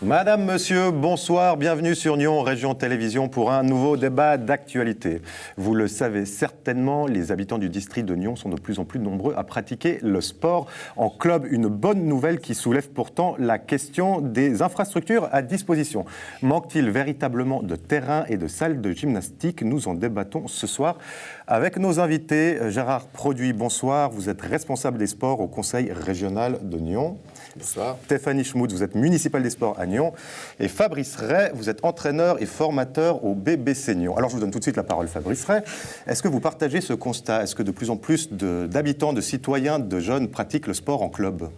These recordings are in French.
Madame, monsieur, bonsoir, bienvenue sur Nyon Région Télévision pour un nouveau débat d'actualité. Vous le savez certainement, les habitants du district de Nyon sont de plus en plus nombreux à pratiquer le sport en club. Une bonne nouvelle qui soulève pourtant la question des infrastructures à disposition. Manque-t-il véritablement de terrains et de salles de gymnastique? Nous en débattons ce soir avec nos invités. Gérard Produit, bonsoir, vous êtes responsable des sports au Conseil régional de Nyon. Bonsoir. Stéphanie Schmutz, vous êtes municipal des sports à Nyon. Et Fabrice Ray, vous êtes entraîneur et formateur au BBC Nyon. Alors je vous donne tout de suite la parole, Fabrice Ray. Est-ce que vous partagez ce constat? Est-ce que de plus en plus d'habitants, de citoyens, de jeunes pratiquent le sport en club?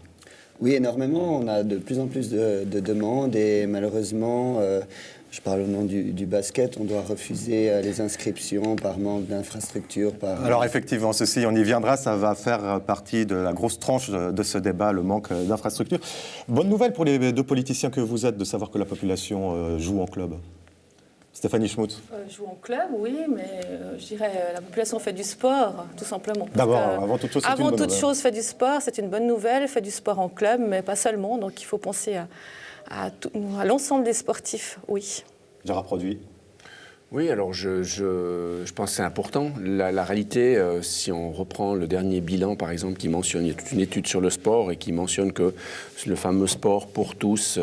Oui, énormément. On a de plus en plus de demandes et malheureusement, je parle au nom du basket, on doit refuser les inscriptions par manque d'infrastructures. Alors effectivement, ceci, on y viendra, ça va faire partie de la grosse tranche de ce débat, le manque d'infrastructures. Bonne nouvelle pour les deux politiciens que vous êtes de savoir que la population joue en club. Stéphanie Schmutz. Joue en club, oui, mais je dirais la population fait du sport, tout simplement. D'abord, avant toute chose, c'est une bonne nouvelle. Avant toute chose, fait du sport, c'est une bonne nouvelle, fait du sport en club, mais pas seulement, donc il faut penser à l'ensemble des sportifs, oui. Gérard Produit. Oui, alors je pense que c'est important. La réalité, si on reprend le dernier bilan, par exemple, qui mentionne, il y a toute une étude sur le sport et qui mentionne que le fameux sport pour tous,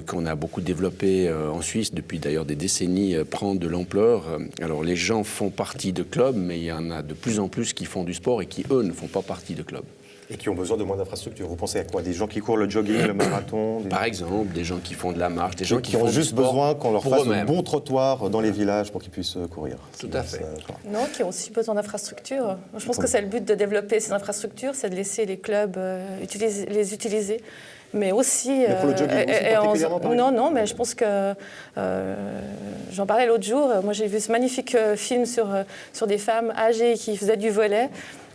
qu'on a beaucoup développé en Suisse depuis d'ailleurs des décennies, prend de l'ampleur. Alors les gens font partie de clubs, mais il y en a de plus en plus qui font du sport et qui, eux, ne font pas partie de clubs. Et qui ont besoin de moins d'infrastructures. Vous pensez à quoi? Des gens qui courent le jogging, le marathon Par exemple, des gens qui font de la marche, des gens qui ont font juste du sport besoin qu'on leur pour fasse eux-mêmes. un bon trottoir dans les villages pour qu'ils puissent courir. Tout à fait. Non, qui ont aussi besoin d'infrastructures. Je pense que c'est le but de développer ces infrastructures, c'est de laisser les clubs les utiliser. Mais aussi... Mais pour le jogging aussi particulièrement, par exemple. Non, mais je pense que... j'en parlais l'autre jour. Moi, j'ai vu ce magnifique film sur des femmes âgées qui faisaient du volley.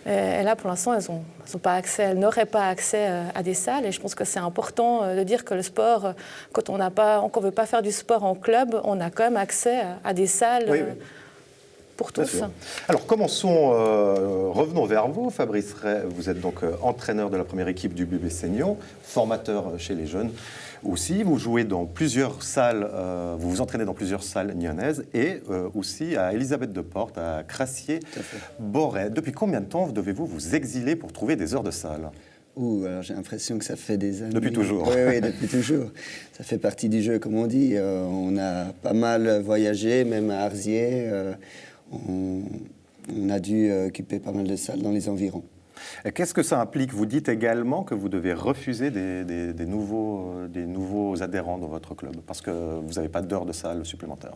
Et là, pour l'instant, elles n'auraient pas accès à des salles. Et je pense que c'est important de dire que le sport, quand on ne veut pas faire du sport en club, on a quand même accès à des salles oui. pour tous. Alors, commençons, revenons vers vous, Fabrice Ray. Vous êtes donc entraîneur de la première équipe du BBC Nyon, formateur chez les jeunes aussi. Vous jouez dans plusieurs salles, vous vous entraînez dans plusieurs salles nyonnaises et aussi à Élisabeth-de-Porte, à Crassier-Borey. Depuis combien de temps devez-vous vous exiler pour trouver des heures de salle? Alors j'ai l'impression que ça fait des années. Depuis toujours. Oui, depuis toujours. Ça fait partie du jeu, comme on dit. On a pas mal voyagé, même à Arzier. On a dû occuper pas mal de salles dans les environs. Et qu'est-ce que ça implique? Vous dites également que vous devez refuser des nouveaux adhérents dans votre club parce que vous n'avez pas d'heures de salle supplémentaires.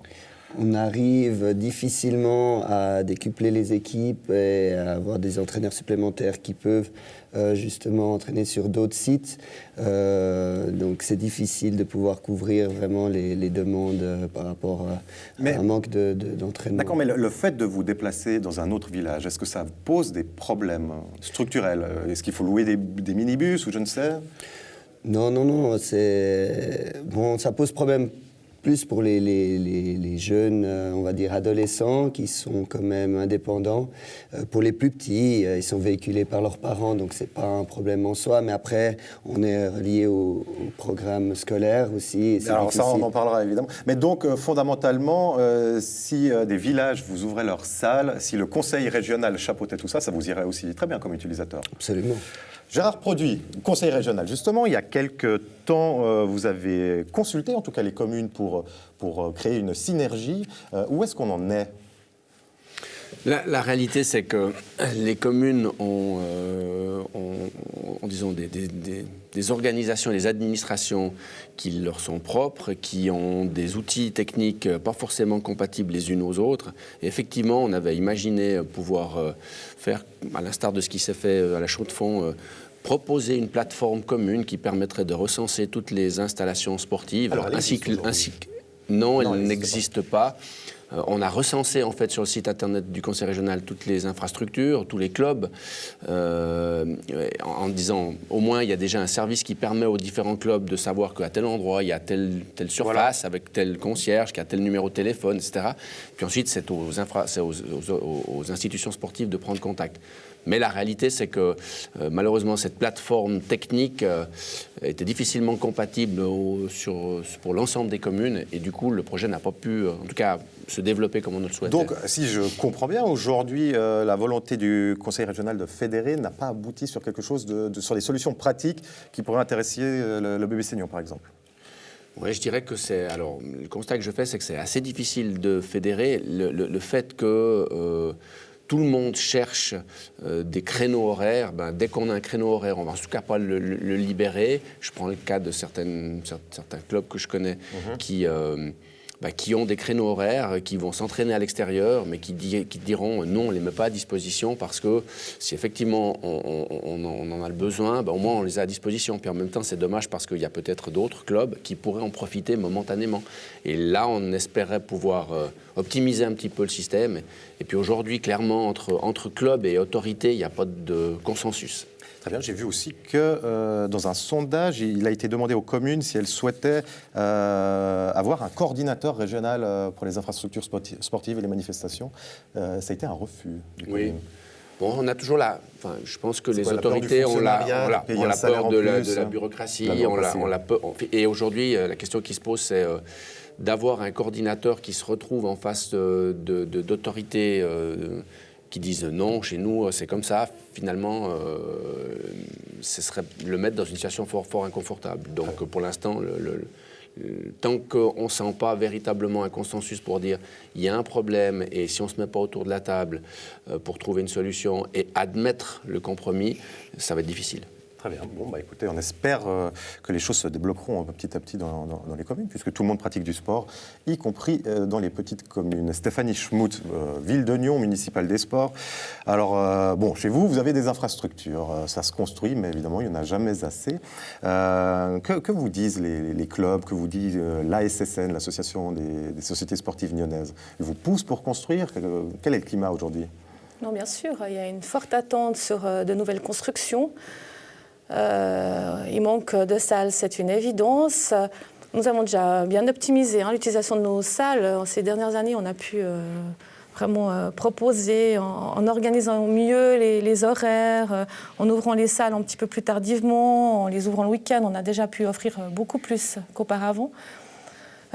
On arrive difficilement à décupler les équipes et à avoir des entraîneurs supplémentaires qui peuvent justement entraîner sur d'autres sites. Donc c'est difficile de pouvoir couvrir vraiment les demandes par rapport à un manque d'entraînement. D'accord, mais le fait de vous déplacer dans un autre village, est-ce que ça pose des problèmes structurels? Est-ce qu'il faut louer des minibus ou je ne sais? Non, ça pose problème plus pour les jeunes, on va dire adolescents, qui sont quand même indépendants. Pour les plus petits, ils sont véhiculés par leurs parents, donc c'est pas un problème en soi. Mais après, on est relié au programme scolaire aussi. Alors difficile. Ça, on en parlera évidemment. Mais donc, fondamentalement, si des villages vous ouvraient leurs salles, si le conseil régional chapeautait tout ça, ça vous irait aussi très bien comme utilisateur. Absolument. Gérard Produit, conseil régional. Justement, il y a quelques temps, vous avez consulté en tout cas les communes pour créer une synergie. Où est-ce qu'on en est? La réalité, c'est que les communes ont disons, des organisations, des administrations qui leur sont propres, qui ont des outils techniques pas forcément compatibles les unes aux autres. Et effectivement, on avait imaginé pouvoir faire, à l'instar de ce qui s'est fait à la Chaux-de-Fonds, proposer une plateforme commune qui permettrait de recenser toutes les installations sportives. Alors, non, elle n'existe pas. On a recensé en fait sur le site internet du Conseil régional toutes les infrastructures, tous les clubs. en disant, au moins, il y a déjà un service qui permet aux différents clubs de savoir qu'à tel endroit, il y a telle surface avec tel concierge, qu'il y a tel numéro de téléphone, etc. Puis ensuite, c'est aux institutions sportives de prendre contact. Mais la réalité, c'est que malheureusement, cette plateforme technique était difficilement compatible pour l'ensemble des communes. Et du coup, le projet n'a pas pu, en tout cas, se développer comme on le souhaitait. Donc, si je comprends bien, aujourd'hui, la volonté du Conseil régional de fédérer n'a pas abouti sur quelque chose sur des solutions pratiques qui pourraient intéresser le BBC Nyon, par exemple. Oui, je dirais que c'est... Alors, le constat que je fais, c'est que c'est assez difficile de fédérer. Le fait que... tout le monde cherche des créneaux horaires. Dès qu'on a un créneau horaire, on ne va en tout cas pas le libérer. Je prends le cas de certains clubs que je connais qui ont des créneaux horaires, qui vont s'entraîner à l'extérieur, mais qui diront non, on ne les met pas à disposition parce que si effectivement on en a le besoin, au moins on les a à disposition. Puis en même temps, c'est dommage parce qu'il y a peut-être d'autres clubs qui pourraient en profiter momentanément. Et là, on espérait pouvoir optimiser un petit peu le système. Et puis aujourd'hui, clairement, entre clubs et autorités, il n'y a pas de consensus. Très bien, j'ai vu aussi que dans un sondage, il a été demandé aux communes si elles souhaitaient avoir un coordinateur régional pour les infrastructures sportives et les manifestations. Ça a été un refus. Oui. Bon, on a toujours je pense que les autorités ont la peur de la bureaucratie. Et aujourd'hui, la question qui se pose, c'est d'avoir un coordinateur qui se retrouve en face d'autorités qui disent non, chez nous, c'est comme ça. Finalement, ce serait le mettre dans une situation fort inconfortable. Donc, pour l'instant, tant qu'on ne sent pas véritablement un consensus pour dire il y a un problème et si on ne se met pas autour de la table pour trouver une solution et admettre le compromis, ça va être difficile. Très bien. Bon, écoutez, on espère que les choses se débloqueront petit à petit dans les communes, puisque tout le monde pratique du sport, y compris dans les petites communes. Stéphanie Schmutt, ville de Nyon, municipale des sports. Alors, chez vous, vous avez des infrastructures. Ça se construit, mais évidemment, il n'y en a jamais assez. Que vous disent les clubs, que vous dit l'ASSN, l'Association des sociétés sportives nyonnaises? Ils vous poussent pour construire? Quel est le climat aujourd'hui? Non, bien sûr. Il y a une forte attente sur de nouvelles constructions. Il manque de salles, c'est une évidence. Nous avons déjà bien optimisé l'utilisation de nos salles. Ces dernières années, on a pu vraiment proposer, en organisant mieux les horaires, en ouvrant les salles un petit peu plus tardivement, en les ouvrant le week-end, on a déjà pu offrir beaucoup plus qu'auparavant.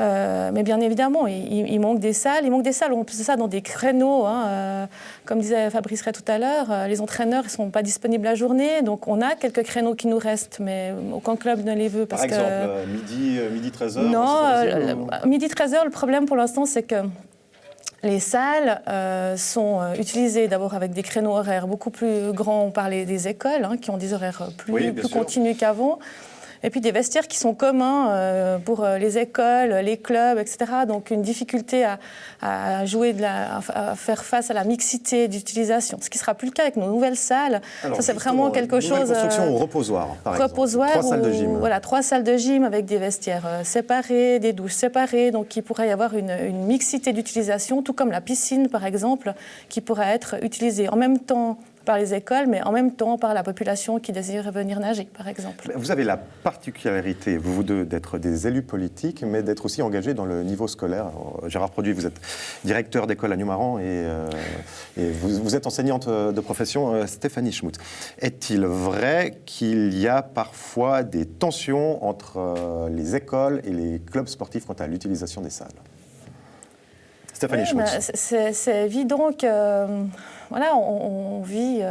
Mais bien évidemment, il manque des salles. Il manque des salles, on peut ça dans des créneaux. Comme disait Fabrice Ray tout à l'heure, les entraîneurs ne sont pas disponibles la journée. Donc on a quelques créneaux qui nous restent, mais aucun club ne les veut. Par exemple, midi 13h? Non, midi 13h, le problème pour l'instant, c'est que les salles sont utilisées d'abord avec des créneaux horaires beaucoup plus grands. On parlait des écoles, qui ont des horaires plus continus qu'avant. Et puis des vestiaires qui sont communs pour les écoles, les clubs, etc. Donc une difficulté à faire face à la mixité d'utilisation. Ce qui ne sera plus le cas avec nos nouvelles salles. Alors, ça, c'est vraiment quelque chose... construction au reposoir, par exemple. 3 salles de gym. Voilà, 3 salles de gym avec des vestiaires séparés, des douches séparées. Donc il pourrait y avoir une mixité d'utilisation, tout comme la piscine, par exemple, qui pourrait être utilisée en même temps par les écoles, mais en même temps par la population qui désire venir nager, par exemple. Vous avez la particularité, vous deux, d'être des élus politiques, mais d'être aussi engagés dans le niveau scolaire. Alors, Gérard Produit, vous êtes directeur d'école à Newmaran et vous êtes enseignante de profession, Stéphanie Schmutt. Est-il vrai qu'il y a parfois des tensions entre les écoles et les clubs sportifs quant à l'utilisation des salles? Stéphanie Schmutt. C'est évident que on vit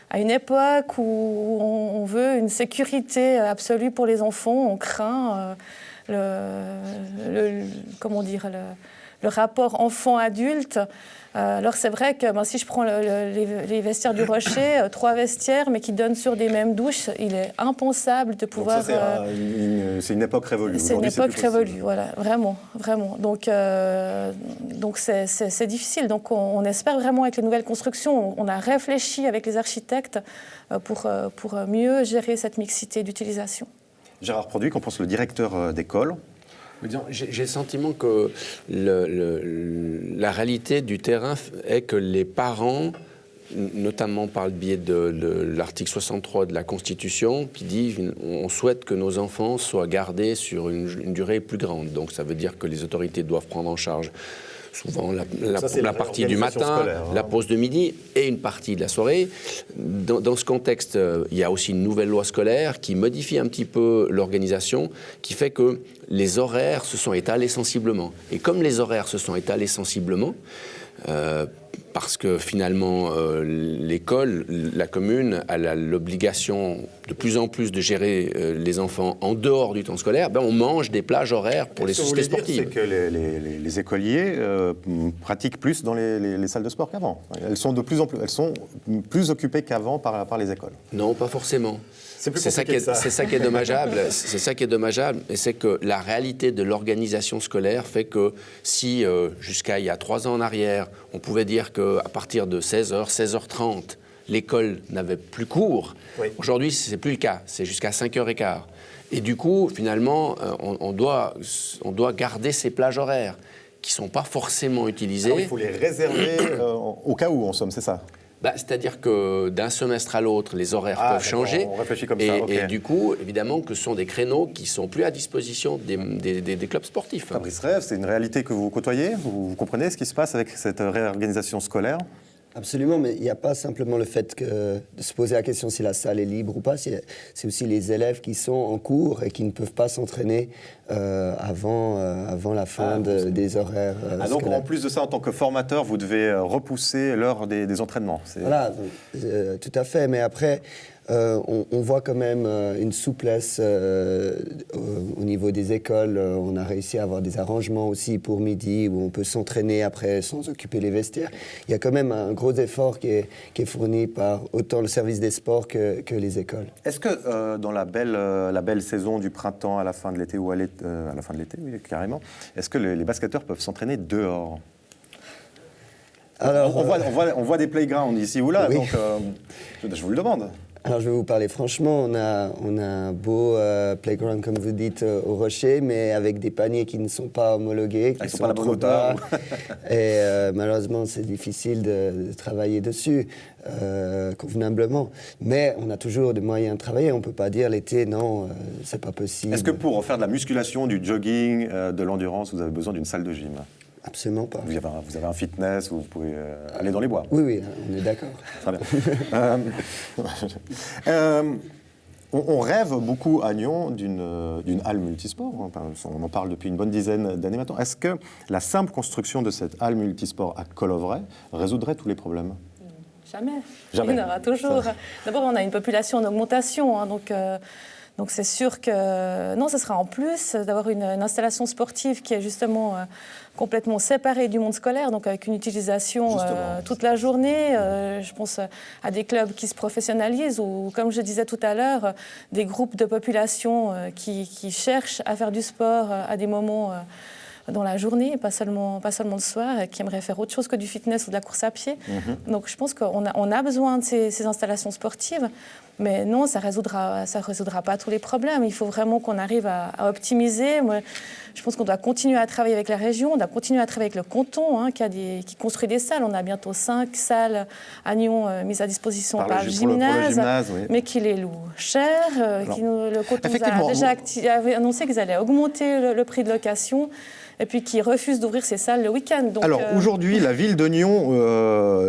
à une époque où on veut une sécurité absolue pour les enfants. On craint le rapport enfant-adulte. Alors c'est vrai que si je prends les vestiaires du Rocher, 3 vestiaires, mais qui donnent sur des mêmes douches, il est impensable de pouvoir... Donc ça, c'est une époque révolue. C'est une époque révolue, voilà, vraiment. Donc c'est difficile. Donc on espère vraiment avec les nouvelles constructions, on a réfléchi avec les architectes pour mieux gérer cette mixité d'utilisation. Gérard Produit, qu'en pense le directeur d'école? J'ai le sentiment que la réalité du terrain est que les parents notamment par le biais de l'article 63 de la Constitution, qui dit on souhaite que nos enfants soient gardés sur une durée plus grande. Donc ça veut dire que les autorités doivent prendre en charge souvent la partie du matin, la pause de midi et une partie de la soirée. Dans ce contexte, il y a aussi une nouvelle loi scolaire qui modifie un petit peu l'organisation, qui fait que les horaires se sont étalés sensiblement. Et comme les horaires se sont étalés sensiblement, parce que finalement, l'école, la commune, a l'obligation de plus en plus de gérer les enfants en dehors du temps scolaire, on mange des plages horaires pour les sociétés sportives. C'est que les écoliers pratiquent plus dans les salles de sport qu'avant. Elles sont plus occupées qu'avant par les écoles. Non, pas forcément. C'est ça qui est dommageable. C'est ça qui est dommageable, et c'est que la réalité de l'organisation scolaire fait que si jusqu'à il y a 3 ans en arrière, on pouvait dire qu'à partir de 16h, 16h30, l'école n'avait plus cours, aujourd'hui c'est plus le cas, c'est jusqu'à 5h15. Et du coup, finalement, on doit garder ces plages horaires qui ne sont pas forcément utilisées. Alors, il faut les réserver au cas où, en somme, c'est ça? C'est-à-dire que d'un semestre à l'autre, les horaires peuvent changer. On réfléchit comme ça. Okay. Et du coup, évidemment, que ce sont des créneaux qui ne sont plus à disposition des clubs sportifs. Fabrice Rève, c'est une réalité que vous côtoyez? Vous comprenez ce qui se passe avec cette réorganisation scolaire? Absolument, mais il n'y a pas simplement le fait de se poser la question si la salle est libre ou pas, c'est aussi les élèves qui sont en cours et qui ne peuvent pas s'entraîner avant la fin des horaires donc scolaires. En plus de ça, en tant que formateur, vous devez repousser l'heure des entraînements. Voilà, tout à fait, mais après... on voit quand même une souplesse au niveau des écoles. On a réussi à avoir des arrangements aussi pour midi où on peut s'entraîner après sans occuper les vestiaires. Il y a quand même un gros effort qui est fourni par autant le service des sports que les écoles. Est-ce que dans la belle saison du printemps à la fin de l'été, ou à la fin de l'été, oui, carrément, est-ce que les basketteurs peuvent s'entraîner dehors? Alors, on voit des playgrounds ici ou là, oui. Donc je vous le demande. Alors je vais vous parler franchement, on a un beau playground comme vous dites au Rocher, mais avec des paniers qui ne sont pas homologués, qui sont trop bas. Et malheureusement c'est difficile de travailler dessus convenablement. Mais on a toujours des moyens de travailler, on ne peut pas dire l'été non, c'est pas possible. Est-ce que pour faire de la musculation, du jogging, de l'endurance, vous avez besoin d'une salle de gym? Absolument pas. Vous avez un fitness où vous pouvez aller dans les bois? Oui, on est d'accord. Très bien. On rêve beaucoup à Nyon d'une halle multisport. On en parle depuis une bonne dizaine d'années maintenant. Est-ce que la simple construction de cette halle multisport à Colovray résoudrait tous les problèmes? Jamais. Il y en aura toujours. D'abord, on a une population en augmentation, donc c'est sûr que non, ce sera en plus d'avoir une installation sportive qui est justement complètement séparée du monde scolaire, donc avec une utilisation toute la journée. Je pense à des clubs qui se professionnalisent ou, comme je disais tout à l'heure, des groupes de population qui cherchent à faire du sport à des moments dans la journée, pas seulement le soir, qui aimeraient faire autre chose que du fitness ou de la course à pied. Donc je pense qu'on a besoin de ces installations sportives. Mais non, ça résoudra pas tous les problèmes. Il faut vraiment qu'on arrive à optimiser. Moi, je pense qu'on doit continuer à travailler avec la région, on doit continuer à travailler avec le canton, qui construit des salles. On a bientôt 5 salles à Nyon mises à disposition par le gymnase, oui. Mais qui les loue cher. Le canton a déjà annoncé qu'ils allaient augmenter le prix de location. Et puis qui refuse d'ouvrir ses salles le week-end. Donc, alors aujourd'hui, la ville de Nyon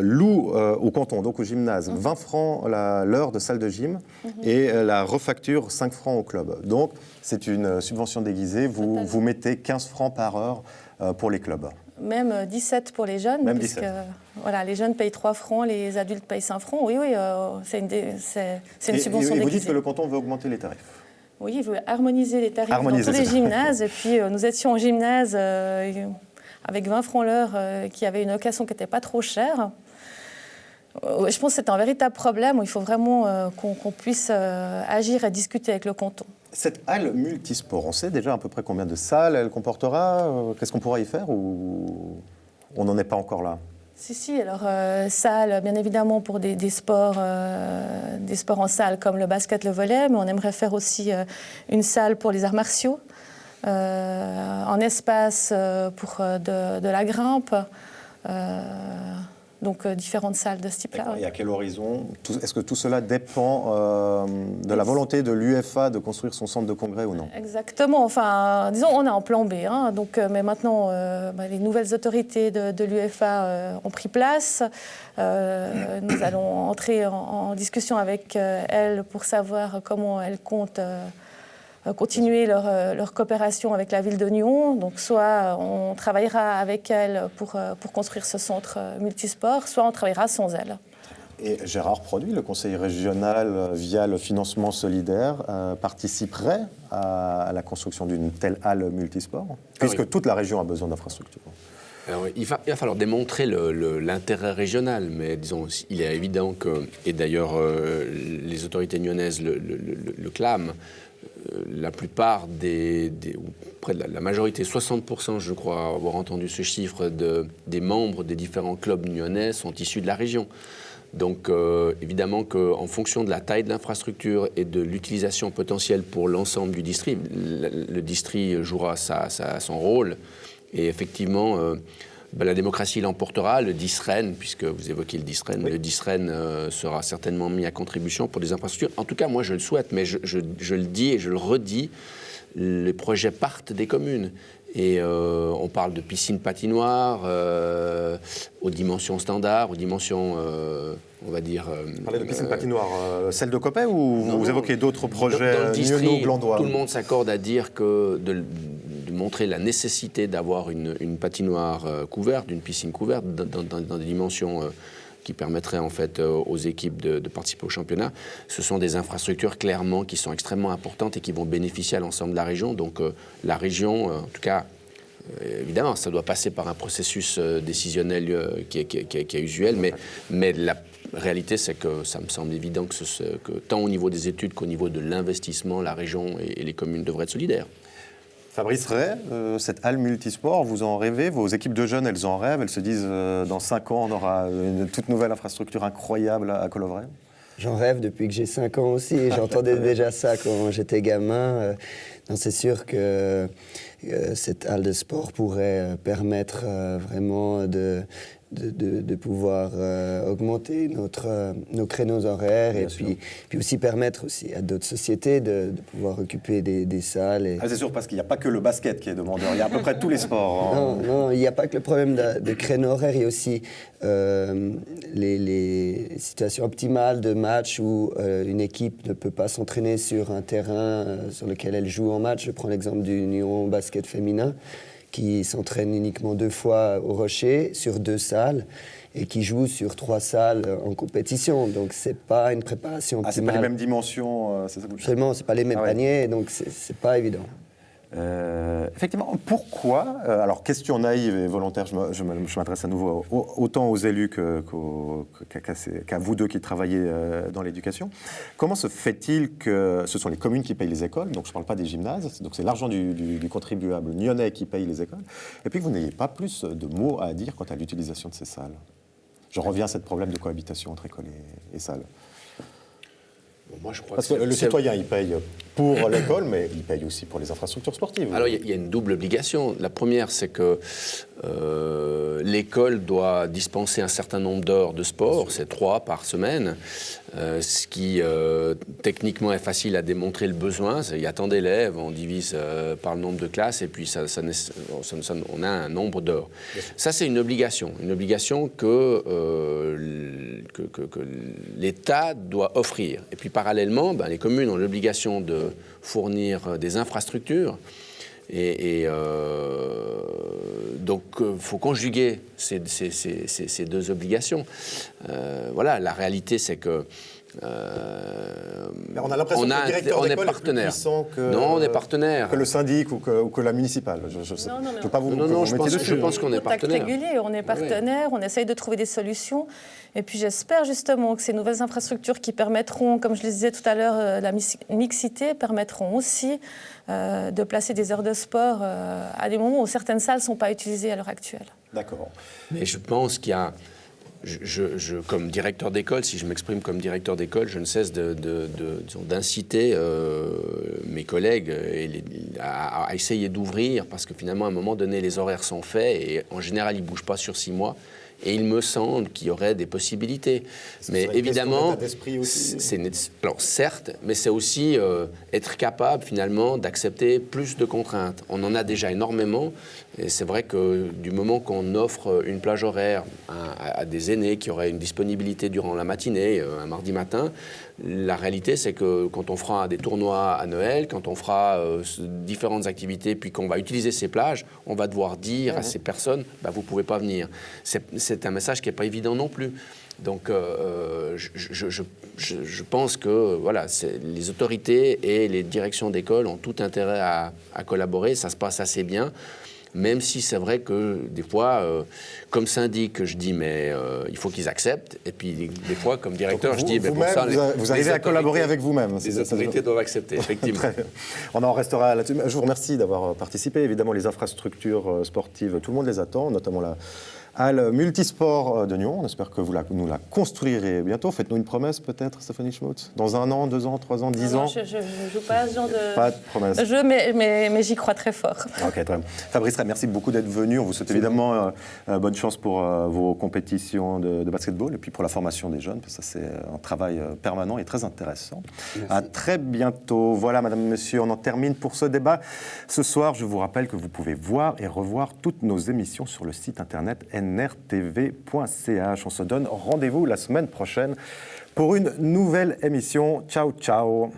loue au canton, donc au gymnase, 20 francs l'heure de salle de gym et la refacture 5 francs au club. Donc c'est une subvention déguisée, vous mettez 15 francs par heure pour les clubs. Même 17 pour les jeunes, même puisque les jeunes payent 3 francs, les adultes payent 5 francs. Oui, c'est une subvention déguisée. Et vous dites que le canton veut augmenter les tarifs? Oui, il veut harmoniser les tarifs dans tous les gymnases. Et puis, nous étions en gymnase avec 20 francs l'heure, qui avait une location qui n'était pas trop chère. Je pense que c'est un véritable problème où il faut vraiment qu'on puisse agir et discuter avec le canton. Cette halle multisport, on sait déjà à peu près combien de salles elle comportera? Qu'est-ce qu'on pourra y faire ou on n'en est pas encore là? Si, alors salle, bien évidemment pour des sports en salle comme le basket, le volley, mais on aimerait faire aussi une salle pour les arts martiaux, un espace pour de la grimpe, Donc différentes salles de ce type-là. Et à quel horizon? Est-ce que tout cela dépend de la volonté de l'UEFA de construire son centre de congrès ou non? Exactement. Enfin, disons, on est en plan B. Donc, mais maintenant, les nouvelles autorités de l'UEFA ont pris place. Nous allons entrer en discussion avec elles pour savoir comment elles comptent continuer leur coopération avec la ville de Nyon. Donc, soit on travaillera avec elles pour construire ce centre multisport, soit on travaillera sans elles. Et Gérard Produit, le conseil régional, via le financement solidaire, participerait à la construction d'une telle halle multisport, puisque toute la région a besoin d'infrastructures. Alors, il va falloir démontrer l'intérêt régional, mais disons, il est évident que, et d'ailleurs les autorités nyonnaises le clament, la plupart ou près de la majorité, 60%, je crois avoir entendu ce chiffre, des membres des différents clubs nyonnais sont issus de la région. Donc évidemment qu'en fonction de la taille de l'infrastructure et de l'utilisation potentielle pour l'ensemble du district, le district jouera son rôle. Et effectivement, la démocratie l'emportera. Le DISREN, puisque vous évoquez le DISREN, oui. Le DISREN sera certainement mis à contribution pour des infrastructures. En tout cas, moi, je le souhaite, mais je le dis et je le redis, les projets partent des communes. Et on parle de piscines patinoires aux dimensions standards, aux dimensions, on va dire... Vous parlez de piscines patinoires, celle de Coppet ou vous évoquez d'autres projets dans le district, glandois? Tout le monde s'accorde à dire que de montrer la nécessité d'avoir une patinoire couverte, une piscine couverte dans des dimensions... qui permettraient en fait aux équipes de participer au championnat. Ce sont des infrastructures clairement qui sont extrêmement importantes et qui vont bénéficier à l'ensemble de la région. Donc la région, en tout cas, évidemment, ça doit passer par un processus décisionnel qui est usuel, mais la réalité, c'est que ça me semble évident que tant au niveau des études qu'au niveau de l'investissement, la région et les communes devraient être solidaires. Fabrice Ray, cette halle multisport, vous en rêvez? Vos équipes de jeunes, elles en rêvent? Elles se disent, dans 5 ans, on aura une toute nouvelle infrastructure incroyable à Collovray? J'en rêve depuis que j'ai 5 ans aussi. J'entendais déjà ça quand j'étais gamin. Non, c'est sûr que cette halle de sport pourrait permettre vraiment de pouvoir augmenter nos créneaux horaires et puis aussi permettre aussi à d'autres sociétés de pouvoir occuper des salles. C'est sûr, parce qu'il n'y a pas que le basket qui est demandeur, il y a à peu près tous les sports. Non, il n'y a pas que le problème de créneaux horaires, il y a aussi les situations optimales de match où une équipe ne peut pas s'entraîner sur un terrain sur lequel elle joue en match. Je prends l'exemple du Nyon basket féminin, qui s'entraîne uniquement 2 fois au Rocher sur 2 salles et qui joue sur 3 salles en compétition. Donc c'est pas une préparation optimale. C'est pas les mêmes dimensions, c'est ça? Absolument, c'est pas les mêmes paniers, donc c'est pas évident. Effectivement, pourquoi, alors question naïve et volontaire, je m'adresse à nouveau autant aux élus qu'à vous deux qui travaillez dans l'éducation, comment se fait-il que ce sont les communes qui payent les écoles, donc je ne parle pas des gymnases, donc c'est l'argent du contribuable nyonnais qui paye les écoles, et puis que vous n'ayez pas plus de mots à dire quant à l'utilisation de ces salles? Je reviens à ce problème de cohabitation entre écoles et salles. Bon, moi, je crois parce que le citoyen, il paye pour l'école, mais il paye aussi pour les infrastructures sportives. Alors, il y a une double obligation. La première, c'est que l'école doit dispenser un certain nombre d'heures de sport, c'est 3 par semaine, ce qui techniquement est facile à démontrer le besoin. Il y a tant d'élèves, on divise par le nombre de classes, et puis on a un nombre d'heures. Ça, c'est une obligation que l'État doit offrir. Et puis, parallèlement, les communes ont l'obligation de fournir des infrastructures. Donc, il faut conjuguer ces 2 obligations. Voilà, la réalité, c'est que on a l'impression que le directeur d'école est plus puissant que le syndic ou que la municipale. Je ne veux pas vous je pense qu'on est partenaire. Régulier, on est partenaire, on essaye de trouver des solutions. Et puis j'espère justement que ces nouvelles infrastructures qui permettront, comme je le disais tout à l'heure, la mixité, permettront aussi de placer des heures de sport à des moments où certaines salles ne sont pas utilisées à l'heure actuelle. D'accord. Mais je pense qu'il y a... comme directeur d'école, si je m'exprime comme directeur d'école, je ne cesse d'inciter mes collègues à essayer d'ouvrir, parce que finalement, à un moment donné, les horaires sont faits et en général, ils ne bougent pas sur 6 mois. Et il me semble qu'il y aurait des possibilités. Mais évidemment, alors certes, mais c'est aussi être capable finalement d'accepter plus de contraintes. On en a déjà énormément. Et c'est vrai que du moment qu'on offre une plage horaire à des aînés qui auraient une disponibilité durant la matinée, un mardi matin, la réalité c'est que quand on fera des tournois à Noël, quand on fera différentes activités, puis qu'on va utiliser ces plages, on va devoir dire à ces personnes, vous ne pouvez pas venir. C'est un message qui n'est pas évident non plus. Donc je pense que voilà, les autorités et les directions d'école ont tout intérêt à collaborer, ça se passe assez bien. Même si c'est vrai que des fois, comme syndic, je dis mais il faut qu'ils acceptent. Et puis des fois, comme directeur, je dis pour ça, vous arrivez à collaborer avec vous-même. Les autorités doivent accepter, effectivement. On en restera là-dessus. Je vous remercie d'avoir participé. Évidemment, les infrastructures sportives, tout le monde les attend, notamment la halle multisport de Nyon. On espère que vous nous la construirez bientôt. Faites-nous une promesse peut-être, Stéphanie Schmutz. Dans 1 an, 2 ans, 3 ans, 10 ans. Je ne joue pas à ce genre de... Pas de promesse. Mais j'y crois très fort. Ok, très bien. Fabrice Rey, merci beaucoup d'être venu. On vous souhaite évidemment bonne chance pour vos compétitions de basketball et puis pour la formation des jeunes, parce que ça c'est un travail permanent et très intéressant. Merci. À très bientôt. Voilà, madame, monsieur, on en termine pour ce débat. Ce soir, je vous rappelle que vous pouvez voir et revoir toutes nos émissions sur le site internet nrtv.ch. On se donne rendez-vous la semaine prochaine pour une nouvelle émission. Ciao, ciao.